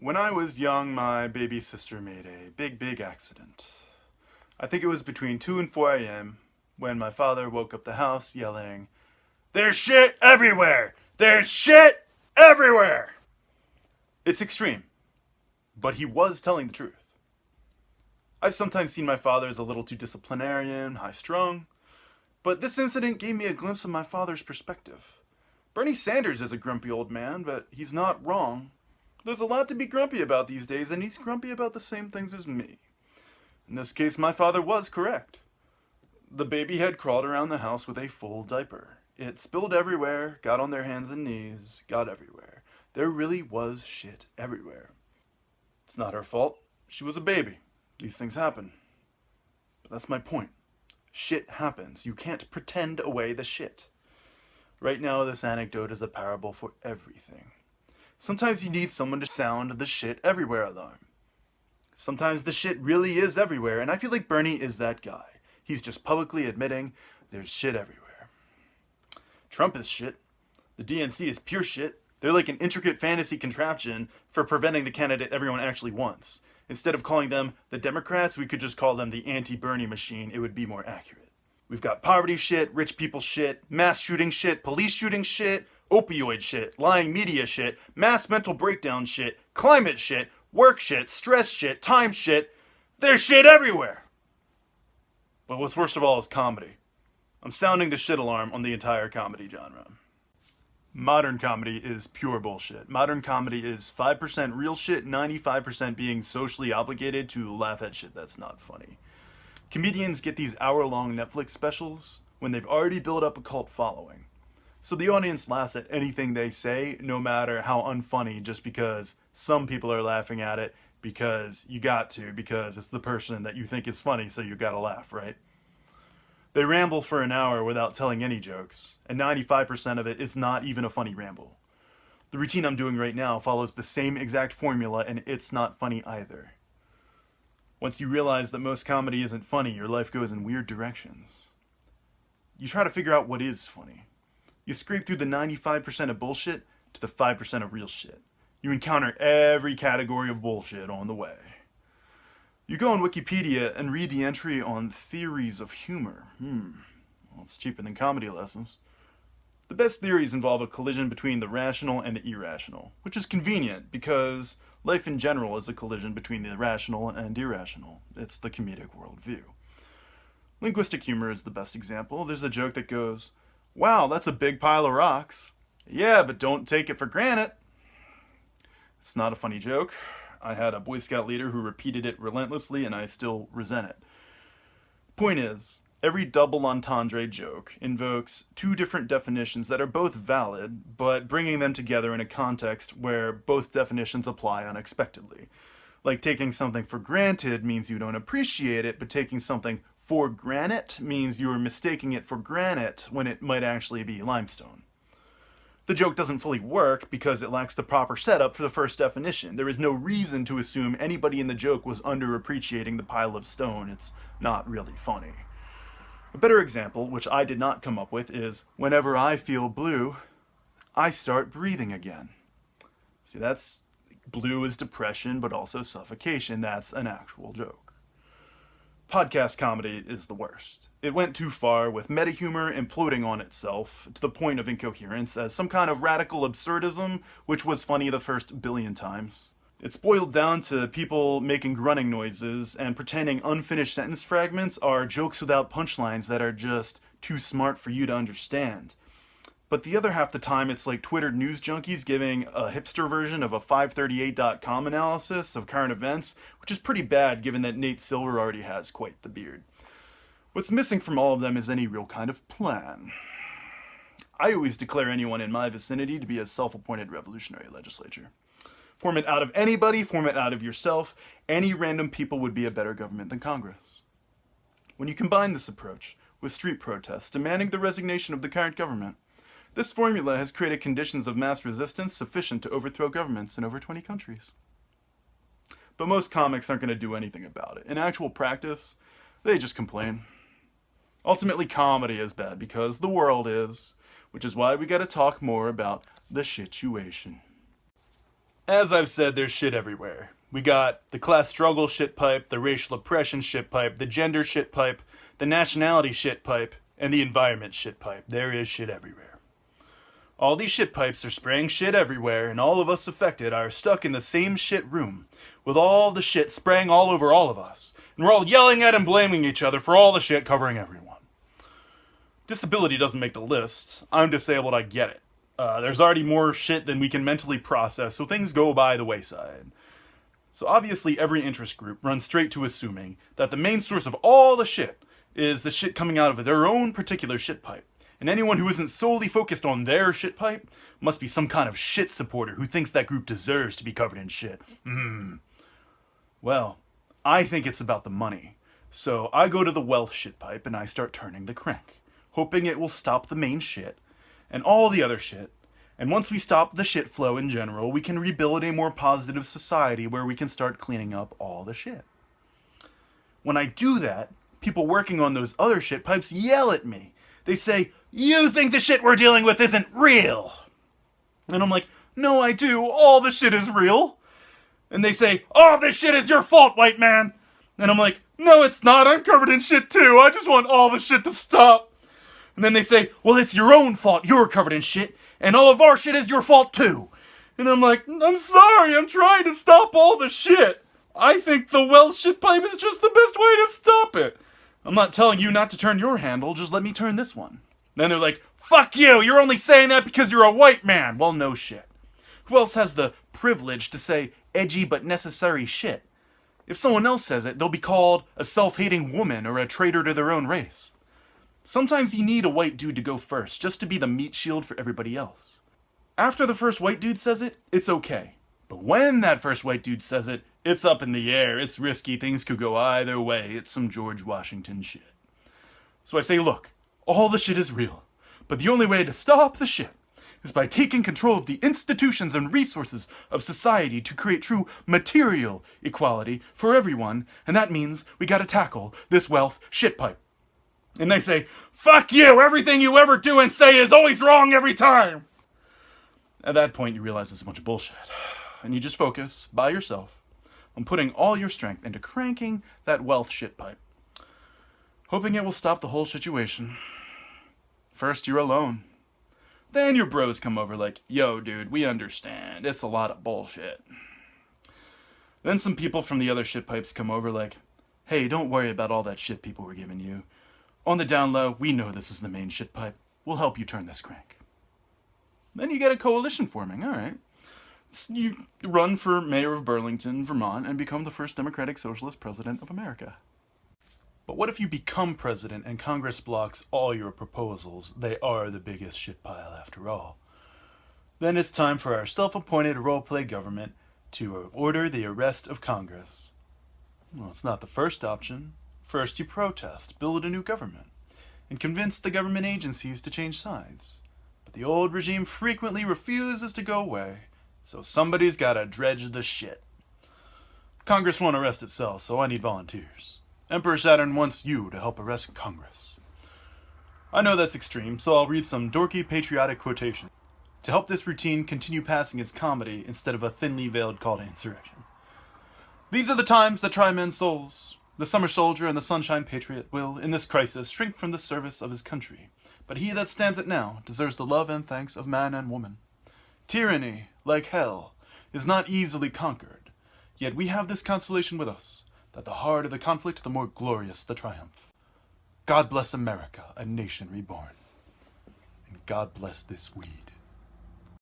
When I was young, my baby sister made a big accident. I think it was between 2 and 4 a.m. when my father woke up the house yelling, "There's shit everywhere! There's shit everywhere!" It's extreme, but he was telling the truth. I've sometimes seen my father as a little too disciplinarian, high-strung, but this incident gave me a glimpse of my father's perspective. Bernie Sanders is a grumpy old man, but he's not wrong. There's a lot to be grumpy about these days, and he's grumpy about the same things as me. In this case, my father was correct. The baby had crawled around the house with a full diaper. It spilled everywhere, got on their hands and knees, got everywhere. There really was shit everywhere. It's not her fault. She was a baby. These things happen. But that's my point. Shit happens. You can't pretend away the shit. Right now, this anecdote is a parable for everything. Sometimes you need someone to sound the shit everywhere alarm. Sometimes the shit really is everywhere, and I feel like Bernie is that guy. He's just publicly admitting there's shit everywhere. Trump is shit. The DNC is pure shit. They're like an intricate fantasy contraption for preventing the candidate everyone actually wants. Instead of calling them the Democrats, we could just call them the anti-Bernie machine. It would be more accurate. We've got poverty shit, rich people shit, mass shooting shit, police shooting shit, opioid shit, lying media shit, mass mental breakdown shit, climate shit, work shit, stress shit, time shit. There's shit everywhere. But what's worst of all is comedy. I'm sounding the shit alarm on the entire comedy genre. Modern comedy is pure bullshit. Modern comedy is 5% real shit, 95% being socially obligated to laugh at shit that's not funny. Comedians get these hour-long Netflix specials when they've already built up a cult following. So the audience laughs at anything they say, no matter how unfunny, just because some people are laughing at it, because you got to, because it's the person that you think is funny, so you gotta laugh, right? They ramble for an hour without telling any jokes, and 95% of it is not even a funny ramble. The routine I'm doing right now follows the same exact formula, and it's not funny either. Once you realize that most comedy isn't funny, your life goes in weird directions. You try to figure out what is funny. You scrape through the 95% of bullshit to the 5% of real shit. You encounter every category of bullshit on the way. You go on Wikipedia and read the entry on theories of humor. Well, it's cheaper than comedy lessons. The best theories involve a collision between the rational and the irrational, which is convenient because life in general is a collision between the rational and irrational. It's the comedic worldview. Linguistic humor is the best example. There's a joke that goes, "Wow, that's a big pile of rocks." "Yeah, but don't take it for granted." It's not a funny joke. I had a Boy Scout leader who repeated it relentlessly, and I still resent it. Point is, every double entendre joke invokes two different definitions that are both valid, but bringing them together in a context where both definitions apply unexpectedly. Like taking something for granted means you don't appreciate it, but taking something for granite means you're mistaking it for granite when it might actually be limestone. The joke doesn't fully work because it lacks the proper setup for the first definition. There is no reason to assume anybody in the joke was underappreciating the pile of stone. It's not really funny. A better example, which I did not come up with, is whenever I feel blue, I start breathing again. See, that's blue is depression, but also suffocation. That's an actual joke. Podcast comedy is the worst. It went too far, with meta-humor imploding on itself to the point of incoherence as some kind of radical absurdism, which was funny the first billion times. It's boiled down to people making grunting noises and pretending unfinished sentence fragments are jokes without punchlines that are just too smart for you to understand. But the other half the time, it's like Twitter news junkies giving a hipster version of a 538.com analysis of current events, which is pretty bad given that Nate Silver already has quite the beard. What's missing from all of them is any real kind of plan. I always declare anyone in my vicinity to be a self-appointed revolutionary legislature. Form it out of anybody, form it out of yourself. Any random people would be a better government than Congress. When you combine this approach with street protests demanding the resignation of the current government, this formula has created conditions of mass resistance sufficient to overthrow governments in over 20 countries. But most comics aren't going to do anything about it. In actual practice, they just complain. Ultimately, comedy is bad because the world is, which is why we gotta talk more about the situation. As I've said, there's shit everywhere. We got the class struggle shit pipe, the racial oppression shit pipe, the gender shit pipe, the nationality shit pipe, and the environment shit pipe. There is shit everywhere. All these shit pipes are spraying shit everywhere, and all of us affected are stuck in the same shit room, with all the shit spraying all over all of us, and we're all yelling at and blaming each other for all the shit covering everyone. Disability doesn't make the list. I'm disabled, I get it. There's already more shit than we can mentally process, so things go by the wayside. So obviously every interest group runs straight to assuming that the main source of all the shit is the shit coming out of their own particular shit pipe. And anyone who isn't solely focused on their shit pipe must be some kind of shit supporter who thinks that group deserves to be covered in shit. Well, I think it's about the money. So I go to the wealth shit pipe and I start turning the crank, hoping it will stop the main shit and all the other shit. And once we stop the shit flow in general, we can rebuild a more positive society where we can start cleaning up all the shit. When I do that, people working on those other shit pipes yell at me. They say, "You think the shit we're dealing with isn't real?" And I'm like, "No, I do. All the shit is real." And they say, "All this shit is your fault, white man." And I'm like, "No, it's not. I'm covered in shit too. I just want all the shit to stop." And then they say, "Well, it's your own fault. You're covered in shit. And all of our shit is your fault too." And I'm like, "I'm sorry. I'm trying to stop all the shit. I think the wealth shit pipe is just the best way to stop it. I'm not telling you not to turn your handle, just let me turn this one." Then they're like, "Fuck you, you're only saying that because you're a white man." Well, no shit. Who else has the privilege to say edgy but necessary shit? If someone else says it, they'll be called a self-hating woman or a traitor to their own race. Sometimes you need a white dude to go first, just to be the meat shield for everybody else. After the first white dude says it, it's okay. But when that first white dude says it, it's up in the air, it's risky, things could go either way, it's some George Washington shit. So I say, look, all the shit is real, but the only way to stop the shit is by taking control of the institutions and resources of society to create true material equality for everyone, and that means we gotta tackle this wealth shit pipe. And they say, "Fuck you, everything you ever do and say is always wrong every time." At that point, you realize it's a bunch of bullshit, and you just focus, by yourself, on putting all your strength into cranking that wealth shit pipe, hoping it will stop the whole situation. First, you're alone. Then your bros come over like, "Yo, dude, we understand. It's a lot of bullshit." Then some people from the other shit pipes come over like, "Hey, don't worry about all that shit people were giving you. On the down low, we know this is the main shit pipe. We'll help you turn this crank." Then you get a coalition forming, alright. So you run for mayor of Burlington, Vermont, and become the first Democratic Socialist president of America. But what if you become president and Congress blocks all your proposals? They are the biggest shit pile after all. Then it's time for our self-appointed role-play government to order the arrest of Congress. Well, it's not the first option. First you protest, build a new government, and convince the government agencies to change sides. But the old regime frequently refuses to go away, so somebody's gotta dredge the shit. Congress won't arrest itself, so I need volunteers. Emperor Saturn wants you to help arrest Congress. I know that's extreme, so I'll read some dorky patriotic quotations to help this routine continue passing as comedy instead of a thinly veiled call to insurrection. "These are the times that try men's souls. The summer soldier and the sunshine patriot will, in this crisis, shrink from the service of his country. But he that stands it now deserves the love and thanks of man and woman. Tyranny, like hell, is not easily conquered. Yet we have this consolation with us, that the harder the conflict, the more glorious the triumph. God bless America, a nation reborn. And God bless this weed."